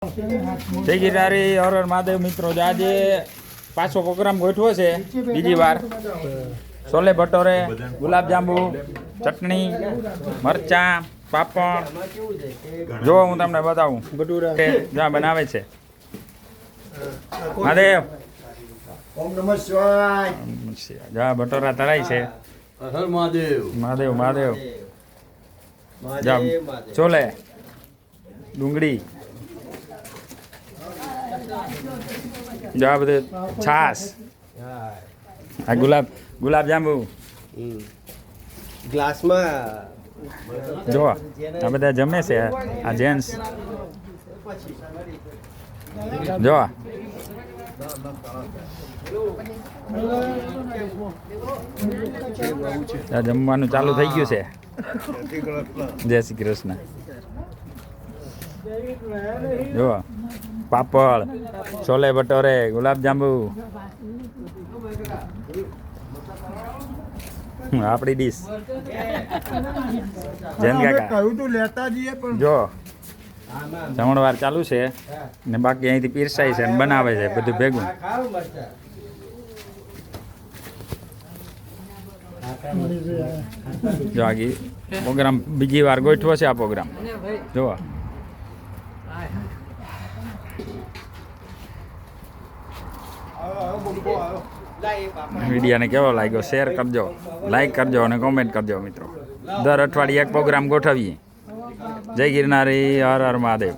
જય ગિરનારી હર હર મહાદેવ મિત્રો, આજે પાછો પ્રોગ્રામ ગોઠવો છે બીજી વાર. છોલે ભટોરે, ગુલાબજાંબુ, ચટણી, મરચાં, પાપડ. જો હું તમને બતાવું જ્યાં બનાવે છે. મહાદેવ જા ભટોરા તળાય છે. મહાદેવ મહાદેવ. જા છોલે, ડુંગળી, જો આ બધું છાસ, આ ગુલાબજાંબુ ગ્લાસમાં. જો આ બધા જમે છે. આ જેન્ટ્સ જો આ જમવાનું ચાલુ થઈ ગયું છે. જય શ્રી કૃષ્ણ. જો પાપડ, છોલે ભટોરે, ગુલાબજાંબુ, આપણી ડીશ. જૈન કાકા જો જમણવાર ચાલુ છે ને બાકી અહીંથી પીરસાય છે ને બનાવે છે બધું ભેગું. જો આગી પ્રોગ્રામ બીજી વાર ગોઠવો છે. આ પ્રોગ્રામ જો વિડીયોને કેવો લાગ્યો શેર કરજો, લાઈક કરજો અને કોમેન્ટ કરજો મિત્રો. દર અઠવાડિયે એક પ્રોગ્રામ ગોઠવીએ. જય ગિરનારી, હર હર મહાદેવ.